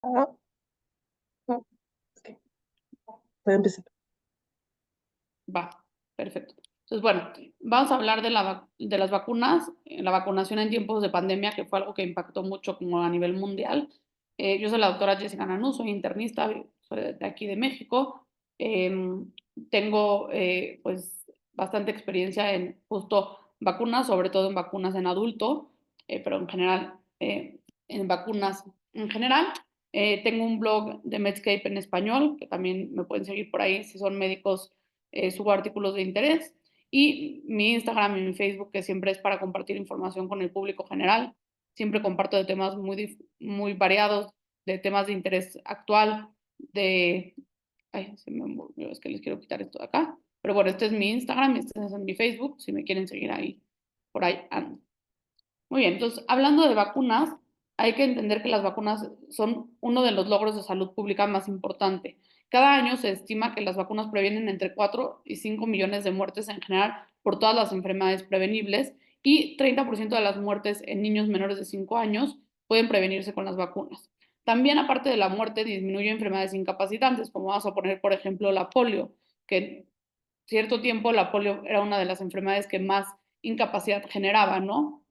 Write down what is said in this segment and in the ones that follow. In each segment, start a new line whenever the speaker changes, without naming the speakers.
Ah, no, ok, voy a empezar.
Va, perfecto. Entonces, bueno, vamos a hablar de, de las vacunas, la vacunación en tiempos de pandemia, que fue algo que impactó mucho como a nivel mundial. Yo soy la doctora Jessica Nanú, soy internista, soy de aquí de México. Tengo pues bastante experiencia en justo vacunas, sobre todo en vacunas en adulto, pero en general, en vacunas en general. Tengo un blog de Medscape en español, que también me pueden seguir por ahí si son médicos, subo artículos de interés, y mi Instagram y mi Facebook, que siempre es para compartir información con el público general. Siempre comparto de temas muy variados, de temas de interés actual, de... Ay, se me olvidó, es que les quiero quitar esto de acá. Pero bueno, este es mi Instagram y este es mi Facebook, si me quieren seguir ahí, por ahí ando. Muy bien, entonces, hablando de vacunas, hay que entender que las vacunas son uno de los logros de salud pública más importante. Cada año se estima que las vacunas previenen entre 4 y 5 millones de muertes en general por todas las enfermedades prevenibles, y 30% de las muertes en niños menores de 5 años pueden prevenirse con las vacunas. También, aparte de la muerte, disminuye enfermedades incapacitantes, como vamos a poner, por ejemplo, la polio, que en cierto tiempo la polio era una de las enfermedades que más incapacidad generaba, ¿no?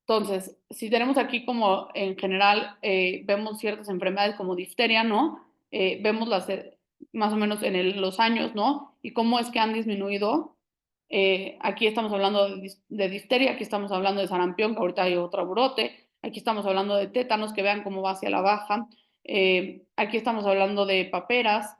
Entonces, si tenemos aquí como en general, vemos ciertas enfermedades como difteria, ¿no? Vemos más o menos en los años, ¿no? Y cómo es que han disminuido. Aquí estamos hablando de difteria, aquí estamos hablando de sarampión, que ahorita hay otro brote, aquí estamos hablando de tétanos, que vean cómo va hacia la baja. Aquí estamos hablando de paperas,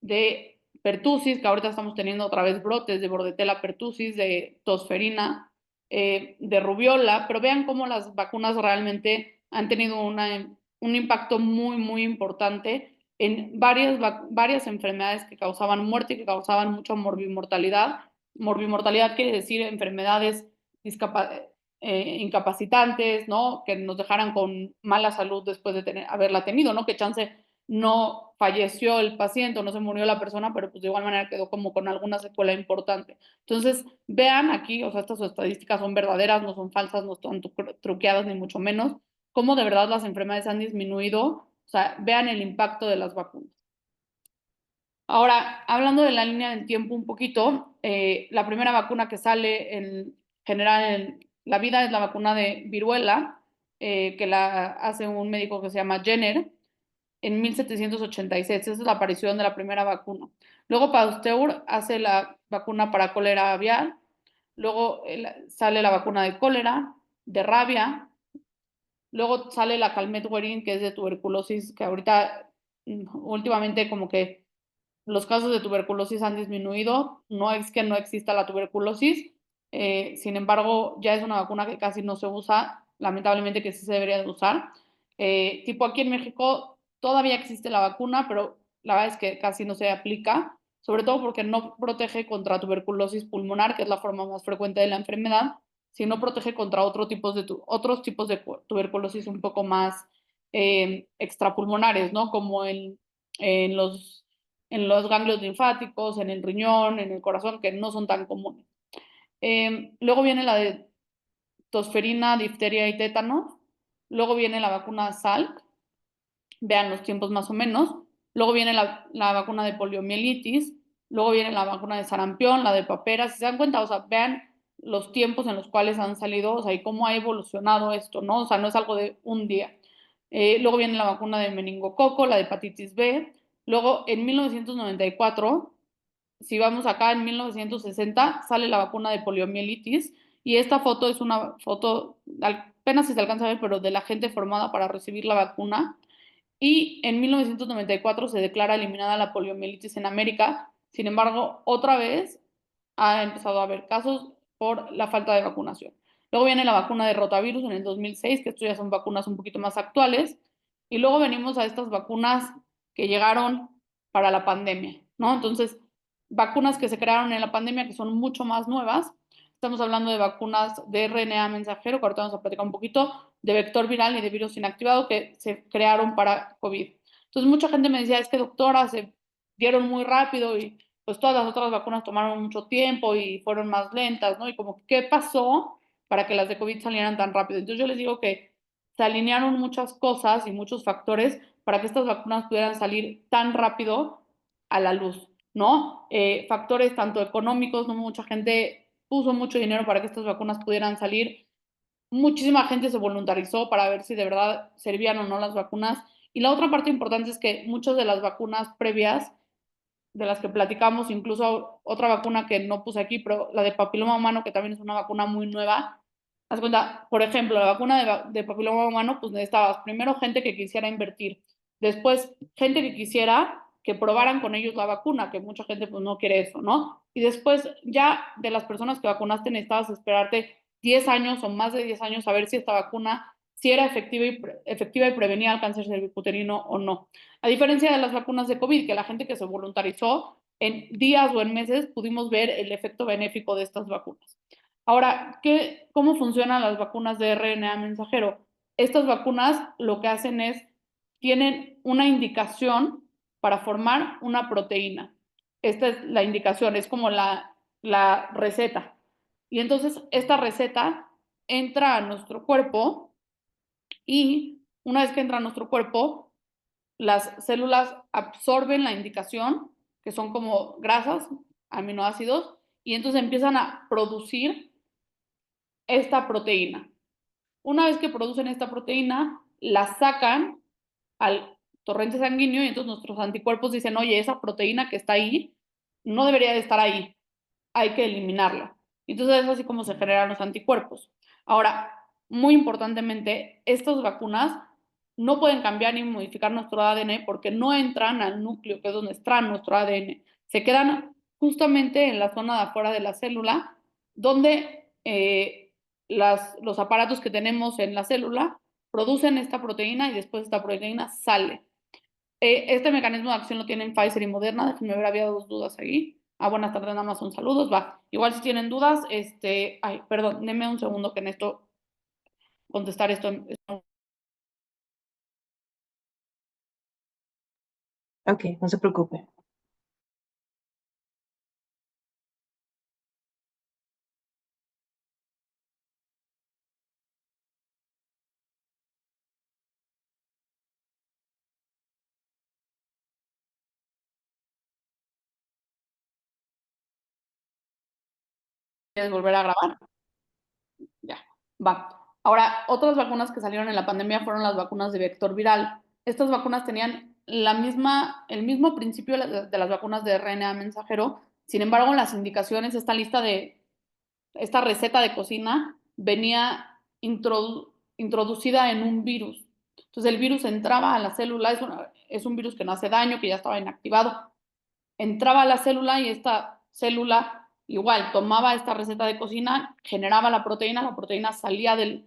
de pertusis, que ahorita estamos teniendo otra vez brotes de bordetela pertusis, de tosferina, de rubiola, pero vean cómo las vacunas realmente han tenido un impacto muy importante en varias enfermedades que causaban muerte y que causaban mucha morbimortalidad. Morbimortalidad quiere decir enfermedades incapacitantes, ¿no? Que nos dejaran con mala salud después de haberla tenido, ¿no? Que chance no falleció el paciente o no se murió la persona, pero pues de igual manera quedó como con alguna secuela importante. Entonces, vean aquí, o sea, estas estadísticas son verdaderas, no son falsas, no están truqueadas ni mucho menos, cómo de verdad las enfermedades han disminuido, o sea, vean el impacto de las vacunas. Ahora, hablando de la línea del tiempo un poquito, la primera vacuna que sale en general en la vida es la vacuna de viruela, que la hace un médico que se llama Jenner en 1786. Esa es la aparición de la primera vacuna. Luego Pasteur hace la vacuna para cólera aviar. Luego sale la vacuna de cólera, de rabia. Luego sale la Calmet-Guerin, que es de tuberculosis, que ahorita últimamente como que los casos de tuberculosis han disminuido. No es que no exista la tuberculosis, sin embargo, ya es una vacuna que casi no se usa, lamentablemente, que sí se debería de usar. Tipo aquí en México todavía existe la vacuna, pero la verdad es que casi no se aplica, sobre todo porque no protege contra tuberculosis pulmonar, que es la forma más frecuente de la enfermedad, sino protege contra otros tipos de tuberculosis un poco más extrapulmonares, ¿no? Como en los ganglios linfáticos, en el riñón, en el corazón, que no son tan comunes. Luego viene la de tosferina, difteria y tétano. Luego viene la vacuna Salk, vean los tiempos más o menos. Luego viene la vacuna de poliomielitis. Luego viene la vacuna de sarampión, la de papera. Si se dan cuenta, o sea, vean los tiempos en los cuales han salido, o sea, y cómo ha evolucionado esto, ¿no? O sea, no es algo de un día. Luego viene la vacuna de meningococo, la de hepatitis B. Luego, en 1994, si vamos acá en 1960, sale la vacuna de poliomielitis, y esta foto es una foto, apenas si se alcanza a ver, pero de la gente formada para recibir la vacuna. Y en 1994 se declara eliminada la poliomielitis en América. Sin embargo, otra vez ha empezado a haber casos por la falta de vacunación. Luego viene la vacuna de rotavirus en el 2006, que esto ya son vacunas un poquito más actuales. Y luego venimos a estas vacunas que llegaron para la pandemia, ¿no? Entonces, vacunas que se crearon en la pandemia que son mucho más nuevas. Estamos hablando de vacunas de RNA mensajero, que ahorita vamos a platicar un poquito, de vector viral y de virus inactivado, que se crearon para COVID. Entonces, mucha gente me decía, es que doctora, se dieron muy rápido y pues todas las otras vacunas tomaron mucho tiempo y fueron más lentas, ¿no? Y como, ¿qué pasó para que las de COVID salieran tan rápido? Entonces yo les digo que se alinearon muchas cosas y muchos factores para que estas vacunas pudieran salir tan rápido a la luz, ¿no? Factores tanto económicos, ¿no? Mucha gente puso mucho dinero para que estas vacunas pudieran salir. Muchísima gente se voluntarizó para ver si de verdad servían o no las vacunas. Y la otra parte importante es que muchas de las vacunas previas de las que platicamos, incluso otra vacuna que no puse aquí, pero la de papiloma humano, que también es una vacuna muy nueva. Haz cuenta, por ejemplo, la vacuna de papiloma humano, pues necesitabas primero gente que quisiera invertir, después gente que quisiera que probaran con ellos la vacuna, que mucha gente pues no quiere eso, ¿no? Y después ya de las personas que vacunaste necesitabas esperarte 10 años o más de 10 años a ver si esta vacuna si era efectiva y prevenía el cáncer cervicuterino o no. A diferencia de las vacunas de COVID, que la gente que se voluntarizó, en días o en meses pudimos ver el efecto benéfico de estas vacunas. Ahora, ¿cómo funcionan las vacunas de RNA mensajero? Estas vacunas lo que hacen es, tienen una indicación para formar una proteína. Esta es la indicación, es como la receta. Y entonces esta receta entra a nuestro cuerpo y una vez que entra a nuestro cuerpo, las células absorben la indicación, que son como grasas, aminoácidos, y entonces empiezan a producir esta proteína. Una vez que producen esta proteína, la sacan al torrente sanguíneo y entonces nuestros anticuerpos dicen, oye, esa proteína que está ahí no debería de estar ahí, hay que eliminarla. Entonces es así como se generan los anticuerpos. Ahora, muy importantemente, estas vacunas no pueden cambiar ni modificar nuestro ADN porque no entran al núcleo, que es donde está nuestro ADN. Se quedan justamente en la zona de afuera de la célula, donde los aparatos que tenemos en la célula producen esta proteína y después esta proteína sale. Este mecanismo de acción lo tienen Pfizer y Moderna. Déjenme ver, había dos dudas ahí. Buenas tardes, nada más son saludos. Va. Igual si tienen dudas, ay, perdón, denme un segundo que en esto contestar esto.
Ok, no se preocupe.
¿Quieres volver a grabar? Ya, va. Ahora, otras vacunas que salieron en la pandemia fueron las vacunas de vector viral. Estas vacunas tenían el mismo principio de las vacunas de RNA mensajero. Sin embargo, las indicaciones, esta receta de cocina venía introducida en un virus. Entonces el virus entraba a la célula, es un virus que no hace daño, que ya estaba inactivado. Entraba a la célula y esta célula igual tomaba esta receta de cocina, generaba la proteína salía de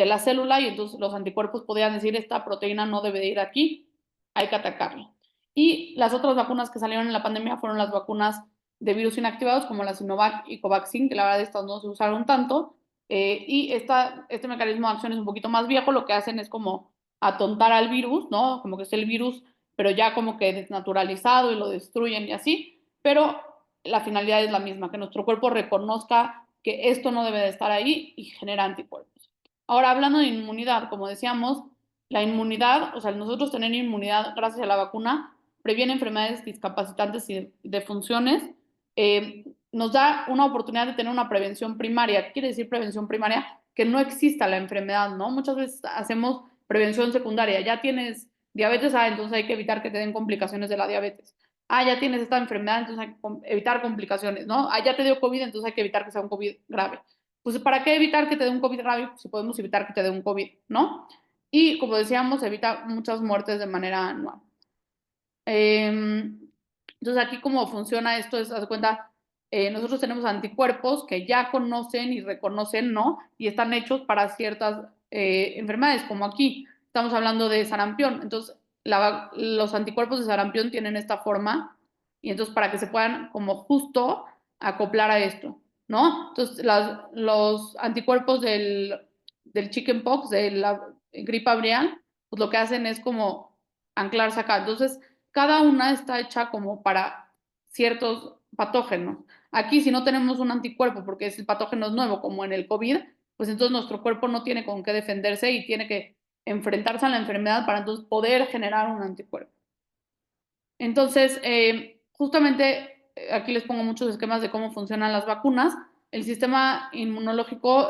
la célula y entonces los anticuerpos podían decir esta proteína no debe de ir aquí, hay que atacarla. Y las otras vacunas que salieron en la pandemia fueron las vacunas de virus inactivados como la Sinovac y Covaxin, que la verdad estas no se usaron tanto. Y este mecanismo de acción es un poquito más viejo, lo que hacen es como atontar al virus, ¿no? Como que es el virus, pero ya como que desnaturalizado y lo destruyen y así, pero la finalidad es la misma, que nuestro cuerpo reconozca que esto no debe de estar ahí y genera anticuerpos. Ahora, hablando de inmunidad, como decíamos, la inmunidad, o sea, nosotros tener inmunidad gracias a la vacuna, previene enfermedades discapacitantes y de funciones, nos da una oportunidad de tener una prevención primaria. ¿Qué quiere decir prevención primaria? Que no exista la enfermedad, ¿no? Muchas veces hacemos prevención secundaria. Ya tienes diabetes, entonces hay que evitar que te den complicaciones de la diabetes. Ya tienes esta enfermedad, entonces hay que evitar complicaciones, ¿no? Ya te dio COVID, entonces hay que evitar que sea un COVID grave. Pues, ¿para qué evitar que te dé un COVID grave si podemos evitar que te dé un COVID, ¿no? Y, como decíamos, evita muchas muertes de manera anual. Entonces, aquí cómo funciona esto es, haz de cuenta, nosotros tenemos anticuerpos que ya conocen y reconocen, ¿no? Y están hechos para ciertas enfermedades, como aquí estamos hablando de sarampión. Entonces, los anticuerpos de sarampión tienen esta forma y entonces para que se puedan como justo acoplar a esto, ¿no? Entonces, los anticuerpos del chickenpox, de la gripe aviar, pues lo que hacen es como anclarse acá. Entonces, cada una está hecha como para ciertos patógenos. Aquí, si no tenemos un anticuerpo, porque el patógeno es nuevo, como en el COVID, pues entonces nuestro cuerpo no tiene con qué defenderse y tiene que enfrentarse a la enfermedad para entonces poder generar un anticuerpo. Entonces, justamente aquí les pongo muchos esquemas de cómo funcionan las vacunas. El sistema inmunológico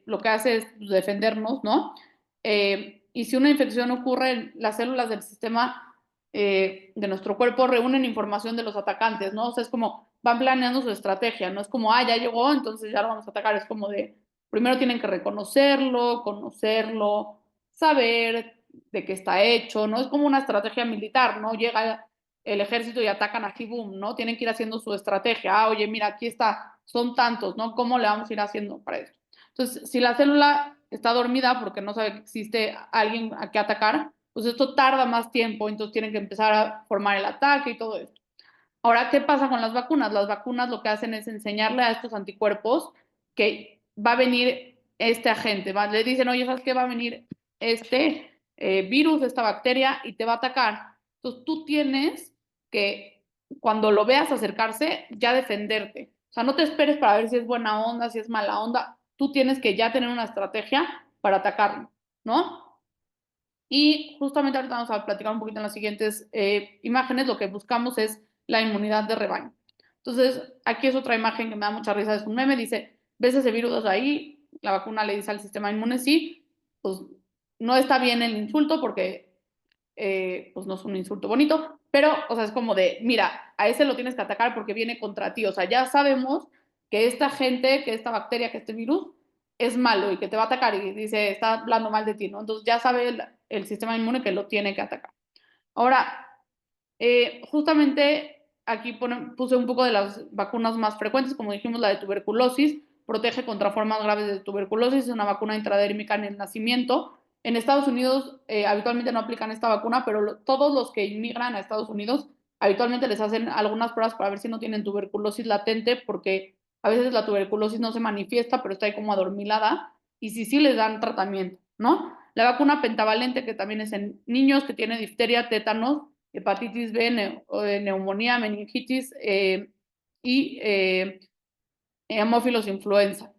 lo que hace es defendernos, ¿no? Y si una infección ocurre, las células del sistema de nuestro cuerpo reúnen información de los atacantes, ¿no? O sea, es como van planeando su estrategia, no es como, ya llegó, entonces ya lo vamos a atacar. Es como de, primero tienen que reconocerlo, conocerlo, saber de qué está hecho, ¿no? Es como una estrategia militar, ¿no? Llega el ejército y atacan aquí, boom, ¿no? Tienen que ir haciendo su estrategia. Oye, mira, aquí está, son tantos, ¿no? ¿Cómo le vamos a ir haciendo para esto? Entonces, si la célula está dormida porque no sabe que existe alguien a que atacar, pues esto tarda más tiempo, entonces tienen que empezar a formar el ataque y todo esto. Ahora, ¿qué pasa con las vacunas? Las vacunas lo que hacen es enseñarle a estos anticuerpos que va a venir este agente, ¿va? Le dicen, oye, ¿sabes qué? Va a venir este virus, esta bacteria y te va a atacar. Entonces tú tienes que, cuando lo veas acercarse, ya defenderte. O sea, no te esperes para ver si es buena onda, si es mala onda. Tú tienes que ya tener una estrategia para atacarlo, ¿no? Y justamente ahorita vamos a platicar un poquito en las siguientes imágenes. Lo que buscamos es la inmunidad de rebaño. Entonces, aquí es otra imagen que me da mucha risa. Es un meme, dice, ¿ves ese virus ahí? La vacuna le dice al sistema inmune, sí. Pues no está bien el insulto porque pues no es un insulto bonito, pero, o sea, es como de, mira, a ese lo tienes que atacar porque viene contra ti. O sea, ya sabemos que esta gente, que esta bacteria, que este virus es malo y que te va a atacar y dice, está hablando mal de ti, ¿no? Entonces ya sabe el sistema inmune que lo tiene que atacar. Ahora, justamente aquí puse un poco de las vacunas más frecuentes, como dijimos, la de tuberculosis, protege contra formas graves de tuberculosis, es una vacuna intradérmica en el nacimiento. En Estados Unidos habitualmente no aplican esta vacuna, pero todos los que inmigran a Estados Unidos habitualmente les hacen algunas pruebas para ver si no tienen tuberculosis latente, porque a veces la tuberculosis no se manifiesta, pero está ahí como adormilada, y si sí les dan tratamiento, ¿no? La vacuna pentavalente, que también es en niños que tienen difteria, tétanos, hepatitis B, neumonía, meningitis y hemófilos influenza,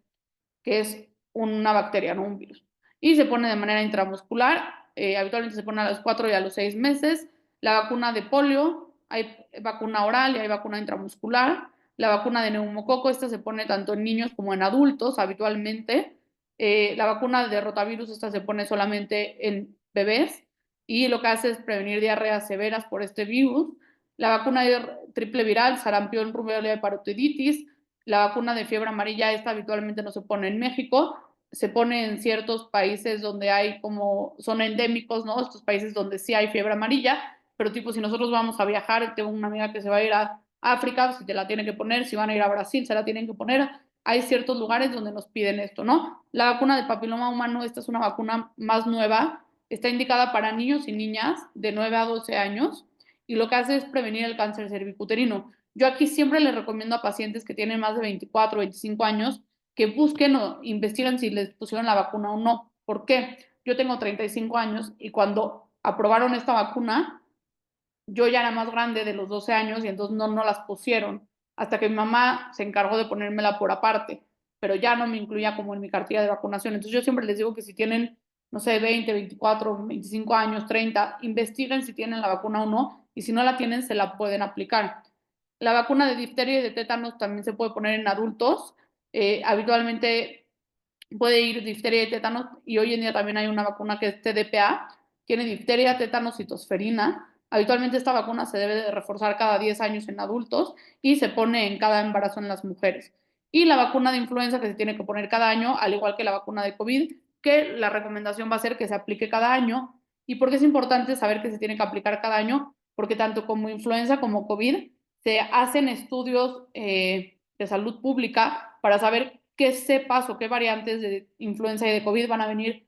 que es una bacteria, no un virus. Y se pone de manera intramuscular, habitualmente se pone a los 4 y a los 6 meses. La vacuna de polio, hay vacuna oral y hay vacuna intramuscular. La vacuna de neumococo, esta se pone tanto en niños como en adultos habitualmente. La vacuna de rotavirus, esta se pone solamente en bebés y lo que hace es prevenir diarreas severas por este virus. La vacuna de triple viral, sarampión, rubéola y parotiditis. La vacuna de fiebre amarilla, esta habitualmente no se pone en México, se pone en ciertos países donde hay como, son endémicos, ¿no? Estos países donde sí hay fiebre amarilla, pero tipo si nosotros vamos a viajar, tengo una amiga que se va a ir a África, si te la tienen que poner, si van a ir a Brasil, se la tienen que poner. Hay ciertos lugares donde nos piden esto, ¿no? La vacuna de papiloma humano, esta es una vacuna más nueva, está indicada para niños y niñas de 9 a 12 años y lo que hace es prevenir el cáncer cervicuterino. Yo aquí siempre les recomiendo a pacientes que tienen más de 24 o 25 años que busquen o investiguen si les pusieron la vacuna o no. ¿Por qué? Yo tengo 35 años y cuando aprobaron esta vacuna, yo ya era más grande de los 12 años y entonces no las pusieron. Hasta que mi mamá se encargó de ponérmela por aparte, pero ya no me incluía como en mi cartilla de vacunación. Entonces yo siempre les digo que si tienen, no sé, 20, 24, 25 años, 30, investiguen si tienen la vacuna o no y si no la tienen, se la pueden aplicar. La vacuna de difteria y de tétanos también se puede poner en adultos. Habitualmente puede ir difteria y tétanos y hoy en día también hay una vacuna que es TDPA, tiene difteria, tétanos y tosferina. Habitualmente esta vacuna se debe de reforzar cada 10 años en adultos y se pone en cada embarazo en las mujeres. Y la vacuna de influenza que se tiene que poner cada año, al igual que la vacuna de COVID, que la recomendación va a ser que se aplique cada año. ¿Y por qué es importante saber que se tiene que aplicar cada año? Porque tanto como influenza como COVID se hacen estudios de salud pública para saber qué cepas o qué variantes de influenza y de COVID van a venir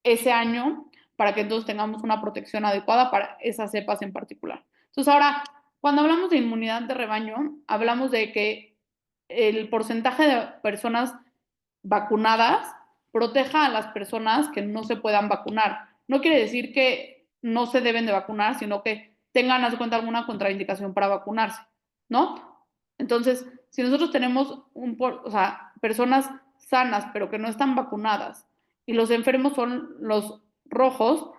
ese año para que entonces tengamos una protección adecuada para esas cepas en particular. Entonces ahora, cuando hablamos de inmunidad de rebaño, hablamos de que el porcentaje de personas vacunadas proteja a las personas que no se puedan vacunar. No quiere decir que no se deben de vacunar, sino que tengan, haz de cuenta, alguna contraindicación para vacunarse, ¿no? Entonces, si nosotros tenemos o sea, personas sanas pero que no están vacunadas y los enfermos son los rojos,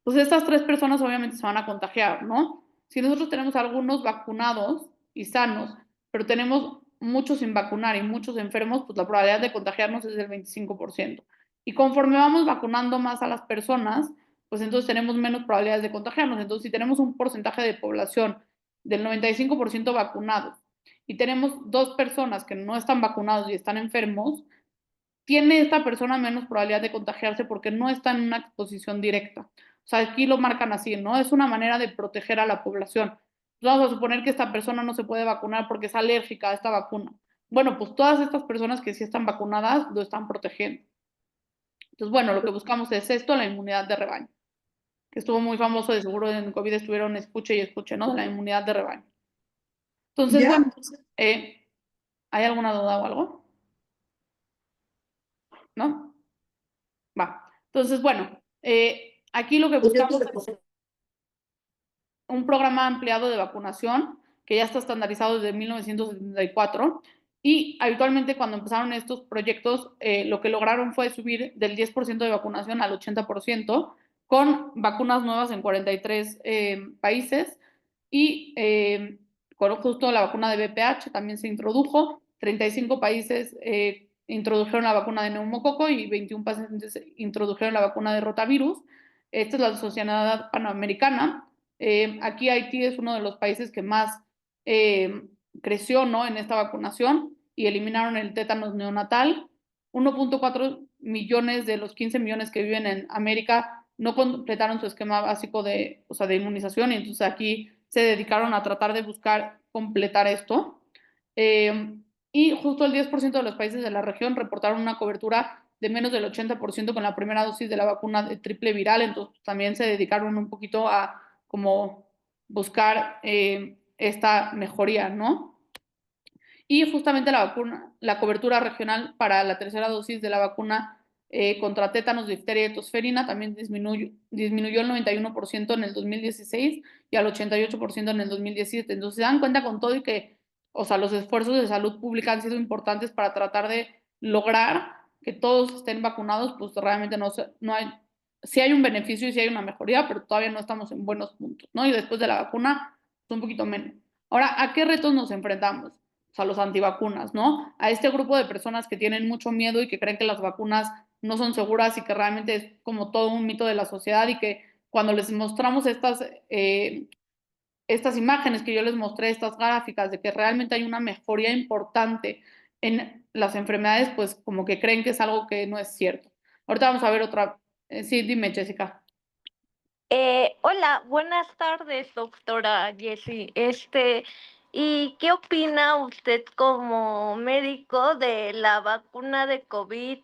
pues estas 3 personas obviamente se van a contagiar, ¿no? Si nosotros tenemos algunos vacunados y sanos, pero tenemos muchos sin vacunar y muchos enfermos, pues la probabilidad de contagiarnos es del 25%. Y conforme vamos vacunando más a las personas, pues entonces tenemos menos probabilidades de contagiarnos. Entonces, si tenemos un porcentaje de población del 95% vacunados y tenemos 2 personas que no están vacunados y están enfermos, tiene esta persona menos probabilidad de contagiarse porque no está en una exposición directa. O sea, aquí lo marcan así, ¿no? Es una manera de proteger a la población. Vamos a suponer que esta persona no se puede vacunar porque es alérgica a esta vacuna. Bueno, pues todas estas personas que sí están vacunadas lo están protegiendo. Entonces, bueno, lo que buscamos es esto, la inmunidad de rebaño, que estuvo muy famoso, de seguro en COVID estuvieron escuche y escuche, ¿no? De la inmunidad de rebaño. Entonces,
Ya,
bueno, ¿hay alguna duda o algo? ¿No? Va. Entonces, bueno, aquí lo que buscamos es un programa ampliado de vacunación que ya está estandarizado desde 1974 y habitualmente cuando empezaron estos proyectos lo que lograron fue subir del 10% de vacunación al 80% con vacunas nuevas en 43 países y con justo la vacuna de VPH también se introdujo, 35 países introdujeron la vacuna de neumococo y 21 países introdujeron la vacuna de rotavirus. Esta es la Sociedad Panamericana. Aquí Haití es uno de los países que más eh, creció, ¿no? En esta vacunación y eliminaron el tétanos neonatal. 1.4 millones de los 15 millones que viven en América no completaron su esquema básico de, o sea, de inmunización y entonces aquí se dedicaron a tratar de buscar completar esto. Eh, y justo el 10% de los países de la región reportaron una cobertura de menos del 80% con la primera dosis de la vacuna de triple viral, entonces también se dedicaron un poquito a como buscar esta mejoría, ¿no? Y justamente la vacuna, la cobertura regional para la tercera dosis de la vacuna contra tétanos, difteria y tosferina también disminuyó el 91% en el 2016 y al 88% en el 2017. Entonces se dan cuenta con todo y que, o sea, los esfuerzos de salud pública han sido importantes para tratar de lograr que todos estén vacunados, pues realmente no hay, sí hay un beneficio y sí hay una mejoría, pero todavía no estamos en buenos puntos, ¿no? Y después de la vacuna, pues un poquito menos. Ahora, ¿a qué retos nos enfrentamos? O sea, los antivacunas, ¿no? A este grupo de personas que tienen mucho miedo y que creen que las vacunas no son seguras y que realmente es como todo un mito de la sociedad y que cuando les mostramos estas imágenes que yo les mostré, estas gráficas de que realmente hay una mejoría importante en las enfermedades, pues como que creen que es algo que no es cierto. Ahorita vamos a ver otra. Sí, dime, Jessica.
Hola, buenas tardes, doctora Jessie. ¿Y qué opina usted como médico de la vacuna de COVID?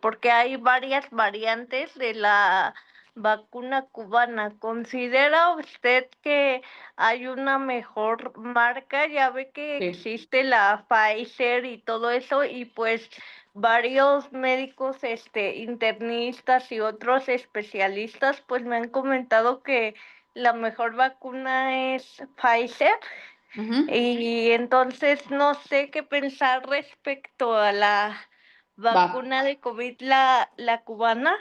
Porque hay varias variantes de la vacuna cubana. ¿Considera usted que hay una mejor marca? Ya ve que
Sí.
existe la Pfizer y todo eso, y pues varios médicos, internistas y otros especialistas, pues me han comentado que la mejor vacuna es Pfizer,
Ujú.
y entonces no sé qué pensar respecto a la
Va.
vacuna de COVID, la cubana.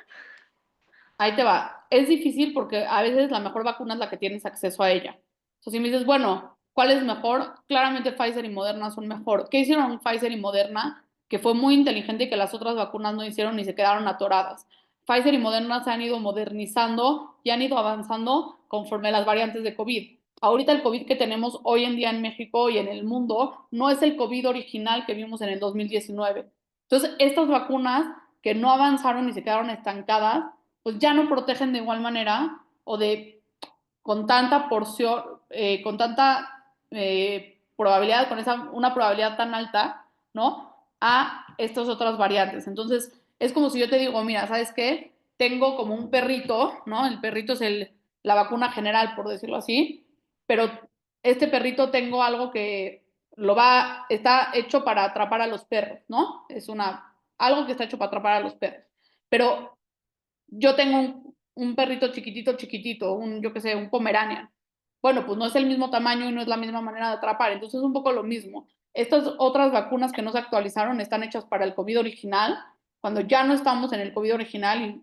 Ahí te va. Es difícil porque a veces la mejor vacuna es la que tienes acceso a ella. O sea, si me dices, bueno, ¿cuál es mejor? Claramente Pfizer y Moderna son mejor. ¿Qué hicieron Pfizer y Moderna? Que fue muy inteligente y que las otras vacunas no hicieron y se quedaron atoradas. Pfizer y Moderna se han ido modernizando y han ido avanzando conforme las variantes de COVID. Ahorita el COVID que tenemos hoy en día en México y en el mundo no es el COVID original que vimos en el 2019. Entonces, estas vacunas que no avanzaron y se quedaron estancadas pues ya no protegen de igual manera o de con tanta porción, con tanta probabilidad, con una probabilidad tan alta, ¿no? A estas otras variantes. Entonces, es como si yo te digo, mira, ¿sabes qué? Tengo como un perrito, ¿no? El perrito es la vacuna general, por decirlo así, pero este perrito tengo algo que está hecho para atrapar a los perros, ¿no? Algo que está hecho para atrapar a los perros. Pero yo tengo un perrito chiquitito, chiquitito, yo que sé, un pomeranian. Bueno, pues no es el mismo tamaño y no es la misma manera de atrapar, entonces es un poco lo mismo. Estas otras vacunas que no se actualizaron están hechas para el COVID original, cuando ya no estamos en el COVID original y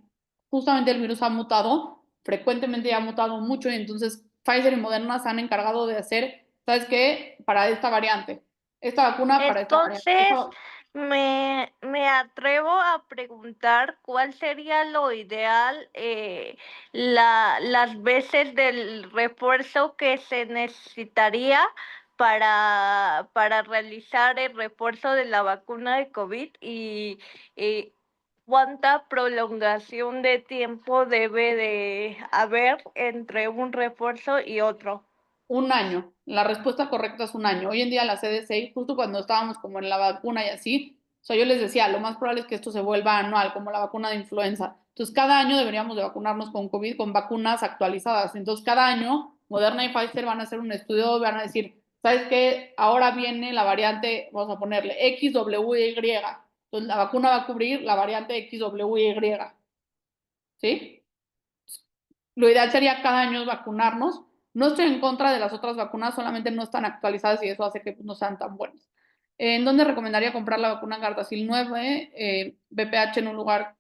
justamente el virus ha mutado, frecuentemente ha mutado mucho, y entonces Pfizer y Moderna se han encargado de hacer, ¿sabes qué? Para esta variante, esta vacuna para esta variante.
Entonces, me atrevo a preguntar cuál sería lo ideal, las veces del refuerzo que se necesitaría para realizar el refuerzo de la vacuna de COVID y cuánta prolongación de tiempo debe de haber entre un refuerzo y otro.
Un año. La respuesta correcta es un año. Hoy en día la CDC, justo cuando estábamos como en la vacuna y así, o sea, yo les decía, lo más probable es que esto se vuelva anual, como la vacuna de influenza. Entonces, cada año deberíamos de vacunarnos con COVID con vacunas actualizadas. Entonces, cada año Moderna y Pfizer van a hacer un estudio, van a decir, ¿sabes qué? Ahora viene la variante, vamos a ponerle XWY. Entonces, la vacuna va a cubrir la variante XWY. ¿Sí? Lo ideal sería cada año vacunarnos. No estoy en contra de las otras vacunas, solamente no están actualizadas y eso hace que no sean tan buenas. ¿En dónde recomendaría comprar la vacuna Gardasil 9? BPH en un lugar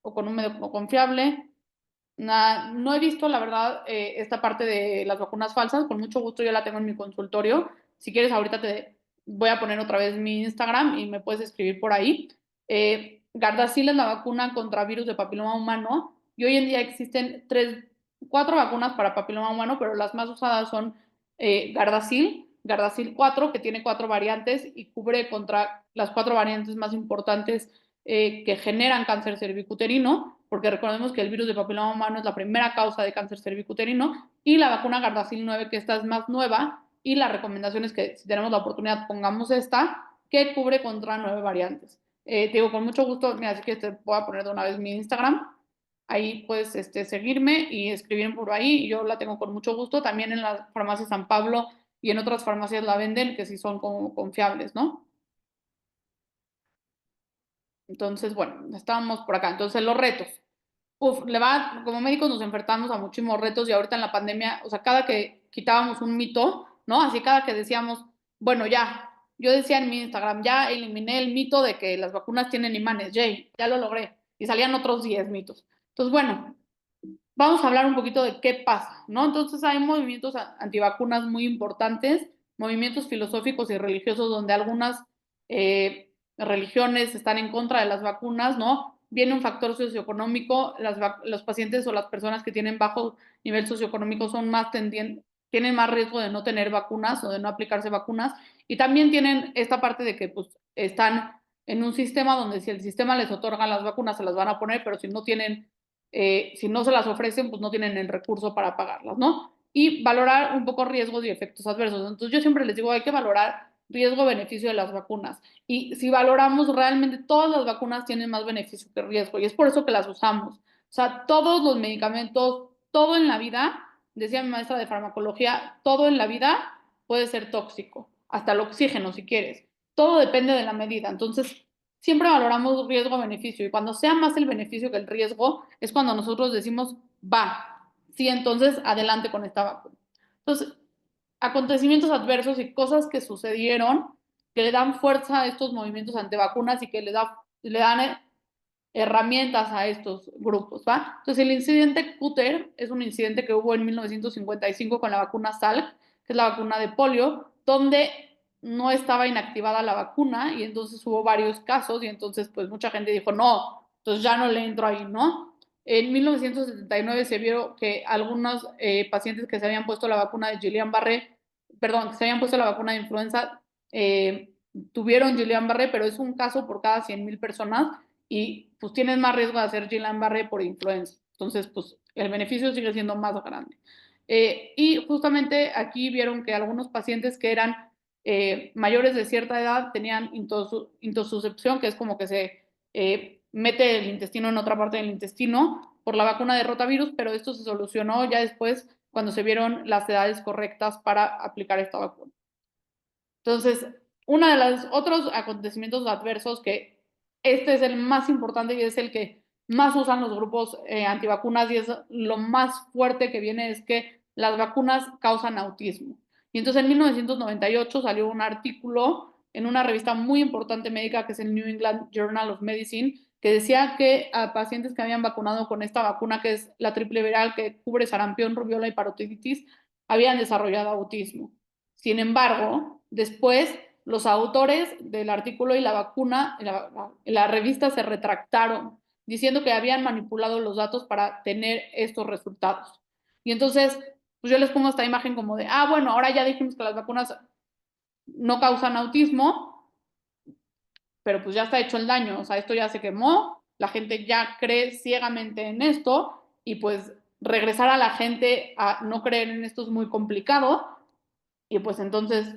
o con un médico confiable. No he visto, la verdad, esta parte de las vacunas falsas. Con mucho gusto yo la tengo en mi consultorio. Si quieres, ahorita te voy a poner otra vez mi Instagram y me puedes escribir por ahí. Gardasil es la vacuna contra virus de papiloma humano y hoy en día existen 4 vacunas para papiloma humano, pero las más usadas son Gardasil 4, que tiene 4 variantes y cubre contra las 4 variantes más importantes que generan cáncer cervicuterino, porque recordemos que el virus de papiloma humano es la primera causa de cáncer cervicuterino, y la vacuna Gardasil 9, que esta es más nueva, y la recomendación es que si tenemos la oportunidad pongamos esta, que cubre contra 9 variantes. Te digo, con mucho gusto, mira, así que te voy a poner de una vez mi Instagram, ahí puedes seguirme y escribir por ahí, y yo la tengo con mucho gusto, también en la farmacia San Pablo y en otras farmacias la venden, que sí son como confiables, ¿no? Entonces, bueno, estábamos por acá. Entonces, los retos. Como médicos nos enfrentamos a muchísimos retos y ahorita en la pandemia, o sea, cada que quitábamos un mito, ¿no? Así cada que decíamos, bueno, ya, yo decía en mi Instagram, ya eliminé el mito de que las vacunas tienen imanes, ya lo logré. Y salían otros 10 mitos. Entonces, bueno, vamos a hablar un poquito de qué pasa, ¿no? Entonces hay movimientos antivacunas muy importantes, movimientos filosóficos y religiosos donde algunas religiones están en contra de las vacunas, ¿no? Viene un factor socioeconómico, los pacientes o las personas que tienen bajo nivel socioeconómico son más tienen más riesgo de no tener vacunas o de no aplicarse vacunas, y también tienen esta parte de que pues están en un sistema donde si el sistema les otorga las vacunas se las van a poner, pero si no se las ofrecen, pues no tienen el recurso para pagarlas, ¿no? Y valorar un poco riesgos y efectos adversos. Entonces yo siempre les digo, hay que valorar riesgo-beneficio de las vacunas. Y si valoramos realmente, todas las vacunas tienen más beneficio que riesgo y es por eso que las usamos. O sea, todos los medicamentos, todo en la vida, decía mi maestra de farmacología, todo en la vida puede ser tóxico, hasta el oxígeno si quieres. Todo depende de la medida. Entonces, siempre valoramos riesgo-beneficio y cuando sea más el beneficio que el riesgo es cuando nosotros decimos, va, sí, entonces adelante con esta vacuna. Entonces, acontecimientos adversos y cosas que sucedieron que le dan fuerza a estos movimientos antivacunas y que le dan herramientas a estos grupos, ¿va? Entonces, el incidente Cutter es un incidente que hubo en 1955 con la vacuna Salk, que es la vacuna de polio, donde no estaba inactivada la vacuna y entonces hubo varios casos y entonces pues mucha gente dijo, no, entonces ya no le entro ahí, ¿no? En 1979 se vio que algunos pacientes que se habían puesto la vacuna de Guillain-Barré, perdón, que se habían puesto la vacuna de influenza, tuvieron Guillain-Barré, pero es un caso por cada 100,000 personas y pues tienes más riesgo de hacer Guillain-Barré por influenza. Entonces, pues el beneficio sigue siendo más grande. Y justamente aquí vieron que algunos pacientes que eran mayores de cierta edad tenían intosuscepción, que es como que se mete el intestino en otra parte del intestino por la vacuna de rotavirus, pero esto se solucionó ya después cuando se vieron las edades correctas para aplicar esta vacuna. Entonces, uno de los otros acontecimientos adversos, que este es el más importante y es el que más usan los grupos antivacunas y es lo más fuerte que viene, es que las vacunas causan autismo. Y entonces en 1998 salió un artículo en una revista muy importante médica que es el New England Journal of Medicine, que decía que a pacientes que habían vacunado con esta vacuna, que es la triple viral que cubre sarampión, rubiola y parotiditis, habían desarrollado autismo. Sin embargo, después los autores del artículo y la vacuna, la revista se retractaron, diciendo que habían manipulado los datos para tener estos resultados. Y entonces, pues yo les pongo esta imagen como de, bueno, ahora ya dijimos que las vacunas no causan autismo, pero pues ya está hecho el daño, o sea, esto ya se quemó, la gente ya cree ciegamente en esto y pues regresar a la gente a no creer en esto es muy complicado y pues entonces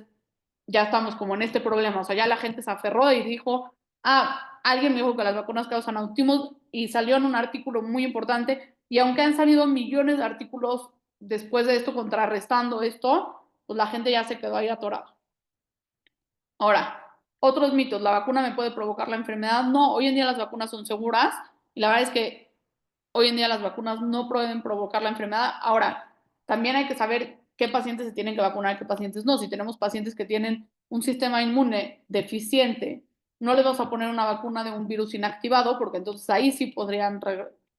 ya estamos como en este problema, o sea, ya la gente se aferró y dijo, alguien me dijo que las vacunas causan autismo y salió en un artículo muy importante y aunque han salido millones de artículos después de esto contrarrestando esto, pues la gente ya se quedó ahí atorada. Ahora, otros mitos, ¿la vacuna me puede provocar la enfermedad? No, hoy en día las vacunas son seguras y la verdad es que hoy en día las vacunas no pueden provocar la enfermedad. Ahora, también hay que saber qué pacientes se tienen que vacunar y qué pacientes no. Si tenemos pacientes que tienen un sistema inmune deficiente, no les vamos a poner una vacuna de un virus inactivado porque entonces ahí sí podrían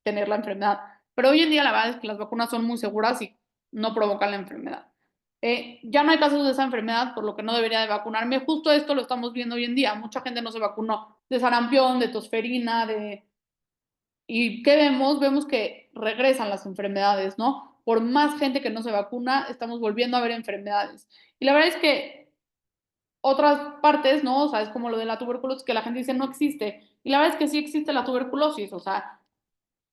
tener la enfermedad. Pero hoy en día la verdad es que las vacunas son muy seguras y no provocan la enfermedad. Ya no hay casos de esa enfermedad, por lo que no debería de vacunarme. Justo esto lo estamos viendo hoy en día. Mucha gente no se vacunó de sarampión, de tosferina, ¿Y qué vemos? Vemos que regresan las enfermedades, ¿no? Por más gente que no se vacuna, estamos volviendo a ver enfermedades. Y la verdad es que otras partes, ¿no? O sea, es como lo de la tuberculosis, que la gente dice no existe. Y la verdad es que sí existe la tuberculosis, o sea,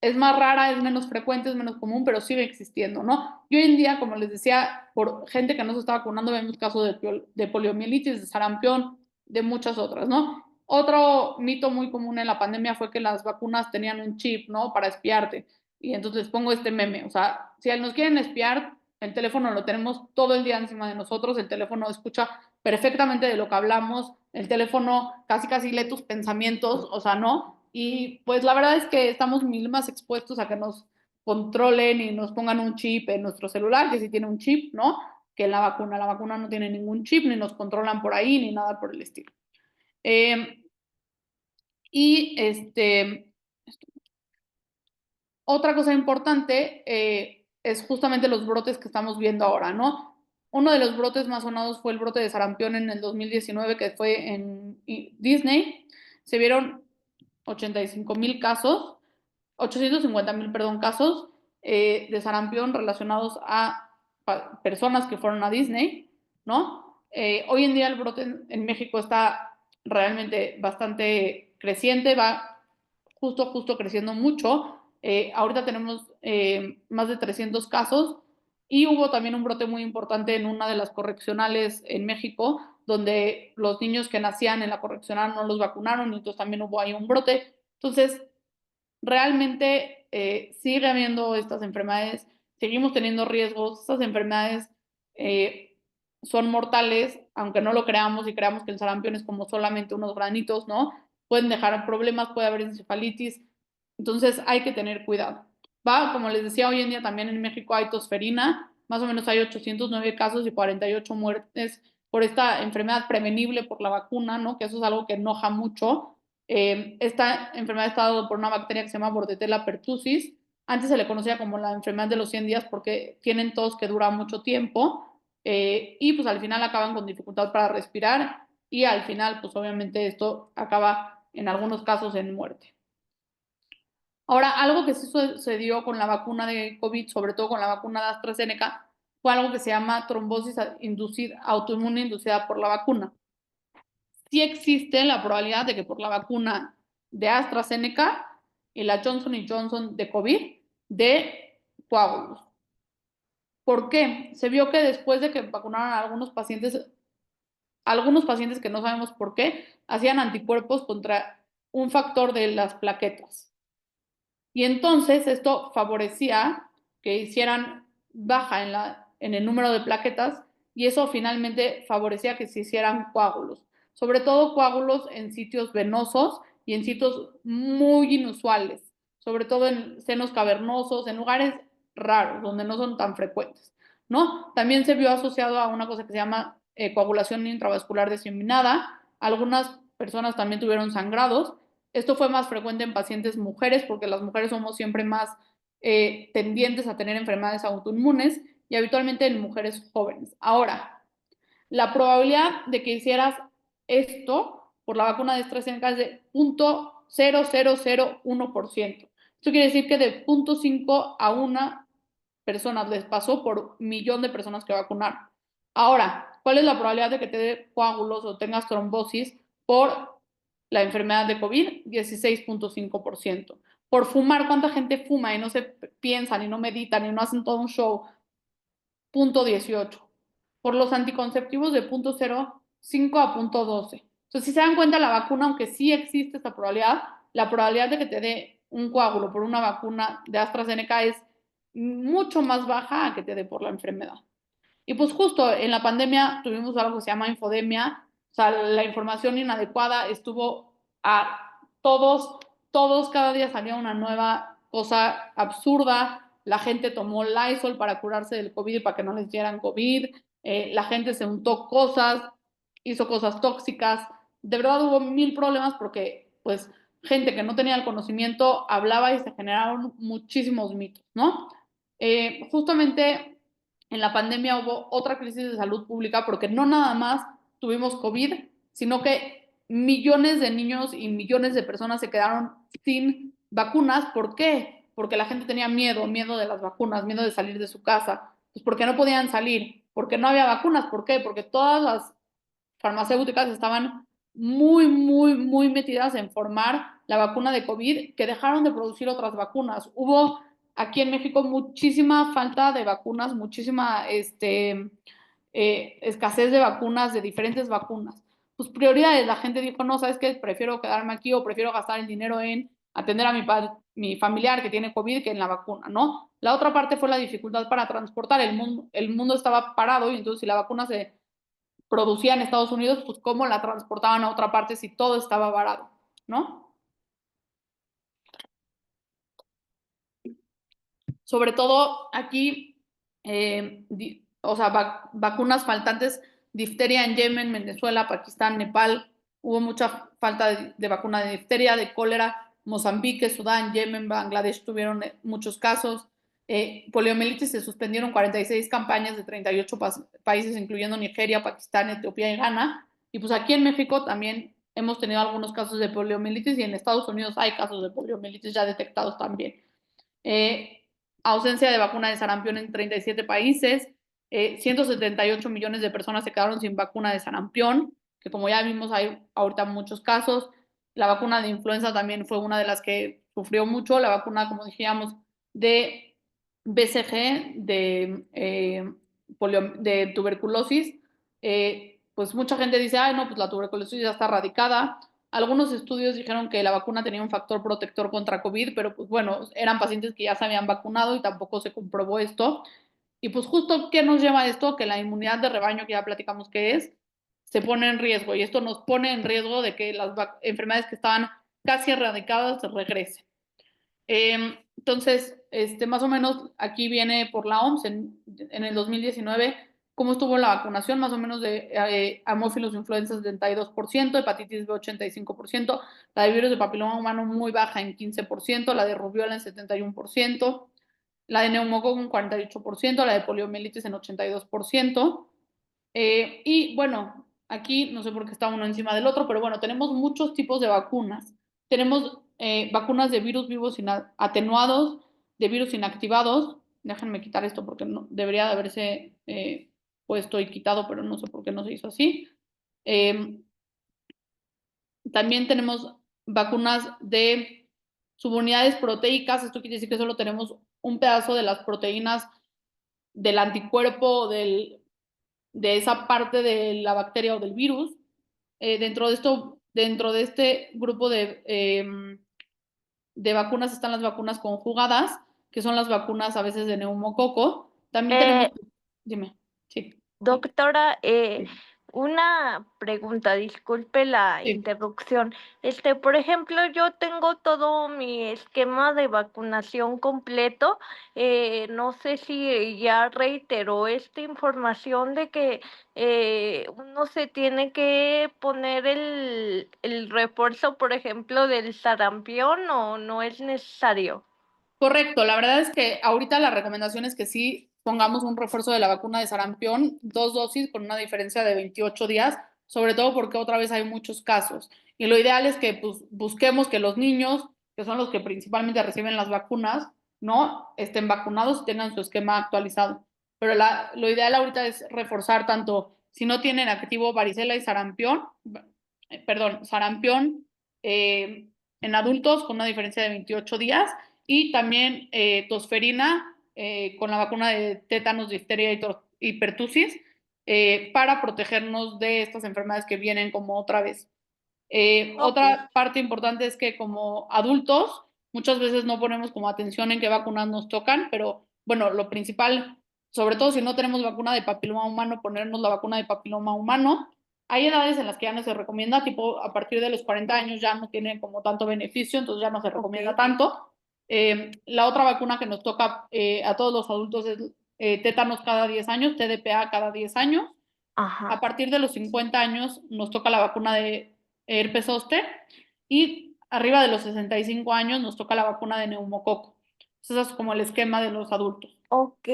es más rara, es menos frecuente, es menos común, pero sigue existiendo, ¿no? Y hoy en día, como les decía, por gente que no se está vacunando, vemos casos de poliomielitis, de sarampión, de muchas otras, ¿no? Otro mito muy común en la pandemia fue que las vacunas tenían un chip, ¿no? Para espiarte. Y entonces pongo este meme, o sea, si nos quieren espiar, el teléfono lo tenemos todo el día encima de nosotros, el teléfono escucha perfectamente de lo que hablamos, el teléfono casi lee tus pensamientos, o sea, ¿no? Y pues la verdad es que estamos mil más expuestos a que nos controlen y nos pongan un chip en nuestro celular, que sí tiene un chip, ¿no? Que la vacuna. La vacuna no tiene ningún chip, ni nos controlan por ahí, ni nada por el estilo. Y otra cosa importante es justamente los brotes que estamos viendo ahora, ¿no? Uno de los brotes más sonados fue el brote de sarampión en el 2019, que fue en Disney. Se vieron 85,000 casos, 850,000, perdón, casos de sarampión relacionados a personas que fueron a Disney, ¿no? Hoy en día el brote en México está realmente bastante creciente, va justo creciendo mucho. Ahorita tenemos más de 300 casos y hubo también un brote muy importante en una de las correccionales en México, donde los niños que nacían en la correccional no los vacunaron y entonces también hubo ahí un brote. Entonces, realmente sigue habiendo estas enfermedades, seguimos teniendo riesgos, estas enfermedades son mortales, aunque no lo creamos y creamos que el sarampión es como solamente unos granitos, ¿no? Pueden dejar problemas, puede haber encefalitis, entonces hay que tener cuidado. Va, como les decía, hoy en día también en México hay tosferina, más o menos hay 809 casos y 48 muertes por esta enfermedad prevenible por la vacuna, ¿no? Que eso es algo que enoja mucho. Esta enfermedad está dada por una bacteria que se llama Bordetella pertussis. Antes se le conocía como la enfermedad de los 100 días porque tienen tos que dura mucho tiempo y pues al final acaban con dificultad para respirar y al final pues obviamente esto acaba en algunos casos en muerte. Ahora, algo que sí sucedió con la vacuna de COVID, sobre todo con la vacuna de AstraZeneca, fue algo que se llama trombosis autoinmune inducida por la vacuna. Sí existe la probabilidad de que por la vacuna de AstraZeneca y la Johnson Johnson de COVID de coágulos. ¿Por qué? Se vio que después de que vacunaron a algunos pacientes que no sabemos por qué, hacían anticuerpos contra un factor de las plaquetas. Y entonces esto favorecía que hicieran baja en el número de plaquetas y eso finalmente favorecía que se hicieran coágulos, sobre todo coágulos en sitios venosos y en sitios muy inusuales, sobre todo en senos cavernosos, en lugares raros, donde no son tan frecuentes, ¿no? También se vio asociado a una cosa que se llama coagulación intravascular diseminada. Algunas personas también tuvieron sangrados Esto fue más frecuente en pacientes mujeres porque las mujeres somos siempre más tendientes a tener enfermedades autoinmunes y habitualmente en mujeres jóvenes. Ahora, la probabilidad de que hicieras esto por la vacuna de AstraZeneca es de 0.0001%. Esto quiere decir que de 0.5 a 1 personas les pasó por millón de personas que vacunaron. Ahora, ¿cuál es la probabilidad de que te dé coágulos o tengas trombosis por la enfermedad de COVID? 16.5%. Por fumar, ¿cuánta gente fuma y no se piensan y no meditan y no hacen todo un show? 0.18. Por los anticonceptivos de 0.05 a 0.12. Entonces, si se dan cuenta, la vacuna, aunque sí existe esta probabilidad, la probabilidad de que te dé un coágulo por una vacuna de AstraZeneca es mucho más baja a que te dé por la enfermedad. Y pues justo en la pandemia tuvimos algo que se llama infodemia, o sea, la información inadecuada estuvo a todos, cada día salía una nueva cosa absurda, la gente tomó Lysol para curarse del COVID y para que no les dieran COVID, la gente se untó cosas, hizo cosas tóxicas, de verdad hubo 1000 problemas porque pues gente que no tenía el conocimiento hablaba y se generaron muchísimos mitos, ¿no? Justamente en la pandemia hubo otra crisis de salud pública porque no nada más tuvimos COVID, sino que millones de niños y millones de personas se quedaron sin vacunas. ¿Por qué? Porque la gente tenía miedo de las vacunas, miedo de salir de su casa. Pues porque no podían salir, porque no había vacunas. ¿Por qué? Porque todas las farmacéuticas estaban muy metidas en formar la vacuna de COVID, que dejaron de producir otras vacunas. Hubo aquí en México muchísima falta de vacunas, muchísima escasez de vacunas, de diferentes vacunas. Pues prioridades, la gente dijo, no, ¿sabes qué? Prefiero quedarme aquí o prefiero gastar el dinero en atender a mi familiar que tiene COVID que en la vacuna, ¿no? La otra parte fue la dificultad para transportar. El mundo estaba parado y entonces si la vacuna se producía en Estados Unidos, pues cómo la transportaban a otra parte si todo estaba varado, ¿no? Sobre todo aquí, o sea, vacunas faltantes, difteria en Yemen, Venezuela, Pakistán, Nepal, hubo mucha falta de vacuna de difteria, de cólera, Mozambique, Sudán, Yemen, Bangladesh tuvieron muchos casos. Poliomielitis se suspendieron 46 campañas de 38 países, incluyendo Nigeria, Pakistán, Etiopía y Ghana. Y pues aquí en México también hemos tenido algunos casos de poliomielitis y en Estados Unidos hay casos de poliomielitis ya detectados también. Ausencia de vacuna de sarampión en 37 países, 178 millones de personas se quedaron sin vacuna de sarampión, que como ya vimos hay ahorita muchos casos. La vacuna de influenza también fue una de las que sufrió mucho, la vacuna, como decíamos, de BCG, de tuberculosis, pues mucha gente dice, ay, no, pues la tuberculosis ya está erradicada. Algunos estudios dijeron que la vacuna tenía un factor protector contra COVID, pero pues bueno, eran pacientes que ya se habían vacunado y tampoco se comprobó esto. Y pues justo, ¿qué nos lleva a esto? Que la inmunidad de rebaño, que ya platicamos que es, se pone en riesgo y esto nos pone en riesgo de que las enfermedades que estaban casi erradicadas regresen. Entonces, más o menos aquí viene por la OMS en el 2019 cómo estuvo la vacunación, más o menos de Haemophilus influenza 72%, hepatitis B 85%, la de virus de papiloma humano muy baja en 15%, la de rubiola en 71%, la de neumococo en 48%, la de poliomielitis en 82%. Y bueno, aquí no sé por qué está uno encima del otro, pero bueno, tenemos muchos tipos de vacunas. Tenemos vacunas de virus vivos atenuados, de virus inactivados. Déjenme quitar esto porque no, debería de haberse puesto y quitado, pero no sé por qué no se hizo así. También tenemos vacunas de subunidades proteicas. Esto quiere decir que solo tenemos un pedazo de las proteínas del anticuerpo de esa parte de la bacteria o del virus. Dentro de este grupo de vacunas están las vacunas conjugadas, que son las vacunas a veces de neumococo. También tenemos, dime, sí.
Doctora, una pregunta, disculpe la
Sí.
interrupción. Por ejemplo, yo tengo todo mi esquema de vacunación completo. No sé si ya reiteró esta información de que uno se tiene que poner el refuerzo, por ejemplo, del sarampión, o no es necesario.
Correcto, la verdad es que ahorita la recomendación es que sí pongamos un refuerzo de la vacuna de sarampión, 2 dosis con una diferencia de 28 días, sobre todo porque otra vez hay muchos casos. Y lo ideal es que pues, busquemos que los niños, que son los que principalmente reciben las vacunas, no estén vacunados y tengan su esquema actualizado. Pero lo ideal ahorita es reforzar tanto, si no tienen activo varicela y sarampión, sarampión en adultos con una diferencia de 28 días y también tosferina con la vacuna de tétanos, difteria y pertusis para protegernos de estas enfermedades que vienen como otra vez. Otra parte importante es que como adultos muchas veces no ponemos como atención en qué vacunas nos tocan, pero bueno, lo principal, sobre todo si no tenemos vacuna de papiloma humano, ponernos la vacuna de papiloma humano. Hay edades en las que ya no se recomienda, tipo a partir de los 40 años ya no tiene como tanto beneficio, entonces ya no se recomienda tanto. La otra vacuna que nos toca a todos los adultos es tétanos cada 10 años, TDPA cada 10 años.
Ajá.
A partir de los 50 años nos toca la vacuna de herpes zóster y arriba de los 65 años nos toca la vacuna de neumococo. Ese es como el esquema de los adultos.
Ok,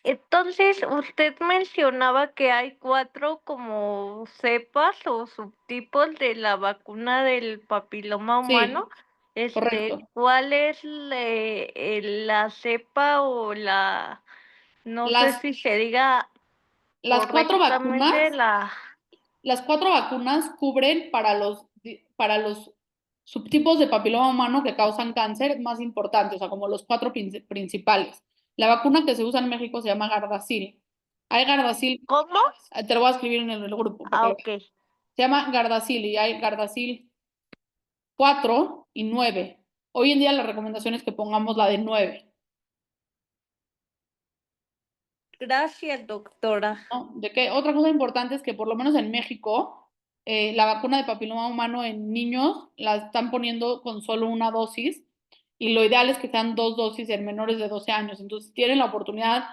entonces usted mencionaba que hay 4 como cepas o subtipos de la vacuna del papiloma humano.
Sí, correcto.
¿Cuál es la cepa o no sé
Las,
si se diga
las cuatro
correctamente
vacunas, las 4 vacunas cubren para los subtipos de papiloma humano que causan cáncer más importantes, o sea, como los 4 principales. La vacuna que se usa en México se llama Gardasil. Hay Gardasil,
¿Cómo?
te lo voy a escribir en el grupo para que lo veas.
Ok.
Se llama Gardasil y hay Gardasil 4 y 9. Hoy en día la recomendación es que pongamos la de 9.
Gracias, doctora.
¿No? ¿De qué? Otra cosa importante es que por lo menos en México, la vacuna de papiloma humano en niños la están poniendo con solo una dosis y lo ideal es que sean 2 dosis en menores de 12 años. Entonces, si tienen la oportunidad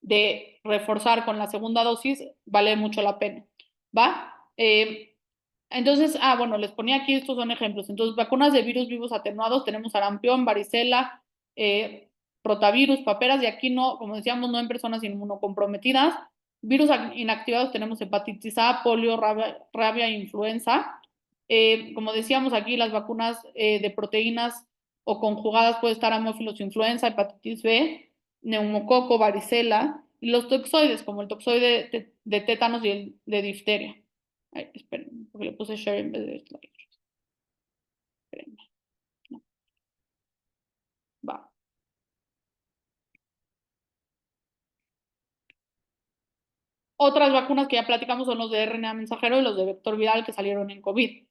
de reforzar con la segunda dosis, vale mucho la pena. ¿Va? Entonces, bueno, les ponía aquí, estos son ejemplos. Entonces, vacunas de virus vivos atenuados, tenemos sarampión, varicela, rotavirus, paperas, y aquí no, como decíamos, no en personas inmunocomprometidas. Virus inactivados tenemos hepatitis A, polio, rabia e influenza. Como decíamos aquí, las vacunas de proteínas o conjugadas puede estar amófilos influenza, hepatitis B, neumococo, varicela, y los toxoides, como el toxoide de tétanos y el de difteria. Ay, espérenme, porque le puse share en vez de slide. Espérenme. No. Va. Otras vacunas que ya platicamos son los de RNA mensajero y los de vector viral que salieron en COVID.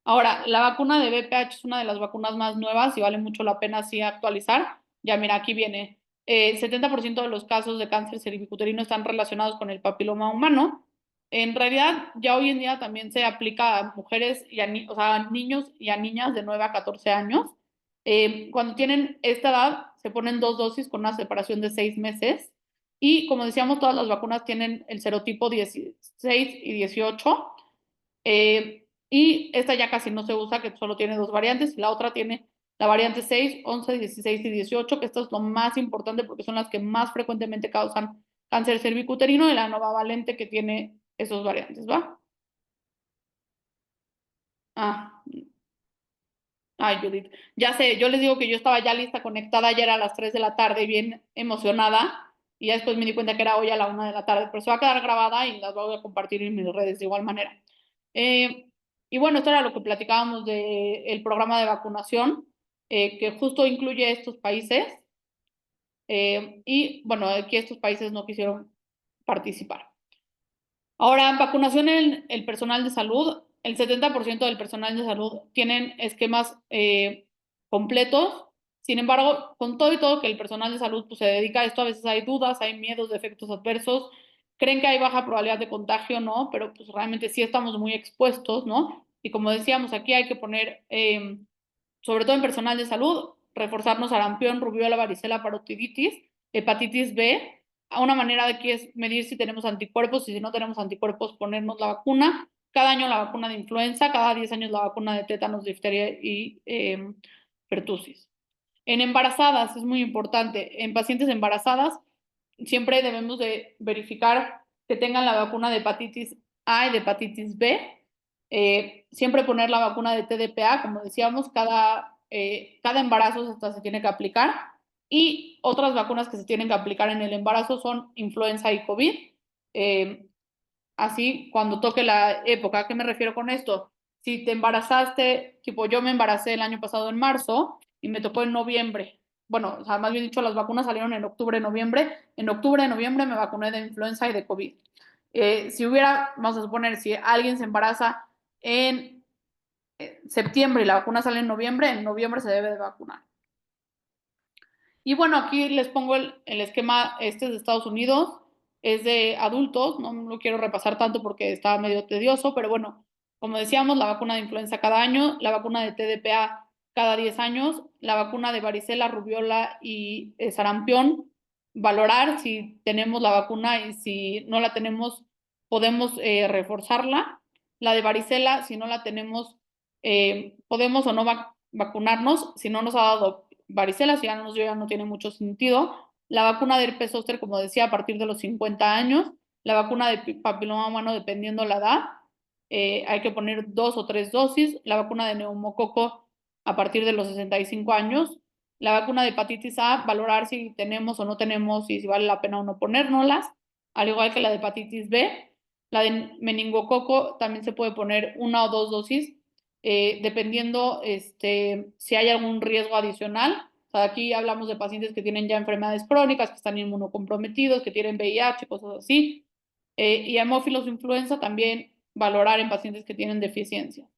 Ahora, la vacuna de VPH es una de las vacunas más nuevas y vale mucho la pena así actualizar. Ya mira, aquí viene. 70% de los casos de cáncer cervicuterino están relacionados con el papiloma humano. En realidad, ya hoy en día también se aplica a mujeres y o sea, a niños y a niñas de 9 a 14 años. Cuando tienen esta edad, se ponen 2 dosis con una separación de 6 meses. Y como decíamos, todas las vacunas tienen el serotipo 16 y 18. Y esta ya casi no se usa, que solo tiene 2 variantes. Y la otra tiene la variante 6, 11, 16 y 18, que esto es lo más importante porque son las que más frecuentemente causan cáncer cervicuterino, y la novavalente que tiene esos variantes, ¿va? Ay, Judith, ya sé, yo les digo que yo estaba ya lista, conectada ayer a las 3 de la tarde, bien emocionada, y ya después me di cuenta que era hoy a la 1 de la tarde, pero se va a quedar grabada y las voy a compartir en mis redes de igual manera. Y bueno, esto era lo que platicábamos del programa de vacunación, que justo incluye estos países, y bueno, aquí estos países no quisieron participar. Ahora, vacunación en el personal de salud. El 70% del personal de salud tienen esquemas completos. Sin embargo, con todo y todo que el personal de salud pues, se dedica a esto, a veces hay dudas, hay miedos de efectos adversos. creen que hay baja probabilidad de contagio, ¿no? Pero pues realmente sí estamos muy expuestos, ¿no? Y como decíamos, aquí hay que poner, sobre todo en personal de salud, reforzarnos sarampión, rubiola, varicela, parotiditis, hepatitis B. Una manera de aquí es medir si tenemos anticuerpos y si no tenemos anticuerpos, ponernos la vacuna. Cada año la vacuna de influenza, cada 10 años la vacuna de tétanos, difteria y pertusis. En embarazadas es muy importante. En pacientes embarazadas siempre debemos de verificar que tengan la vacuna de hepatitis A y de hepatitis B. Siempre poner la vacuna de TDPA, como decíamos, cada embarazo esta se tiene que aplicar. Y otras vacunas que se tienen que aplicar en el embarazo son influenza y COVID. Así, cuando toque la época, ¿a qué me refiero con esto? Si te embarazaste, tipo yo me embaracé el año pasado en marzo y me tocó en noviembre. Bueno, o sea, más bien dicho, las vacunas salieron en octubre, noviembre. En octubre, noviembre me vacuné de influenza y de COVID. Si hubiera, vamos a suponer, si alguien se embaraza en septiembre y la vacuna sale en noviembre se debe de vacunar. Y bueno, aquí les pongo el esquema, este es de Estados Unidos, es de adultos, no lo quiero repasar tanto porque está medio tedioso, pero bueno, como decíamos, la vacuna de influenza cada año, la vacuna de TDPA cada 10 años, la vacuna de varicela, rubiola y sarampión, valorar si tenemos la vacuna y si no la tenemos, podemos reforzarla. La de varicela, si no la tenemos, podemos o no vacunarnos, si no nos ha dado varicela, si ya no nos dio, ya no tiene mucho sentido. La vacuna de herpes zóster, como decía, a partir de los 50 años. La vacuna de papiloma humano, dependiendo la edad. Hay que poner 2 o 3 dosis. La vacuna de neumococo a partir de los 65 años. La vacuna de hepatitis A, valorar si tenemos o no tenemos y si vale la pena o no ponérnoslas. Al igual que la de hepatitis B. La de meningococo también se puede poner 1 o 2 dosis dependiendo si hay algún riesgo adicional. O sea, aquí hablamos de pacientes que tienen ya enfermedades crónicas, que están inmunocomprometidos, que tienen VIH, cosas así. Y hemófilos influenza también valorar en pacientes que tienen deficiencia.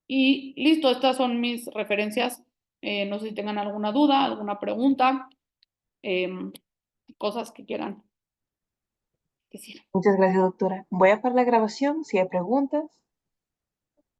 Y listo, estas son mis referencias. No sé si tengan alguna duda, alguna pregunta, cosas que quieran decir.
Muchas gracias, doctora. Voy a parar la grabación. Si hay preguntas,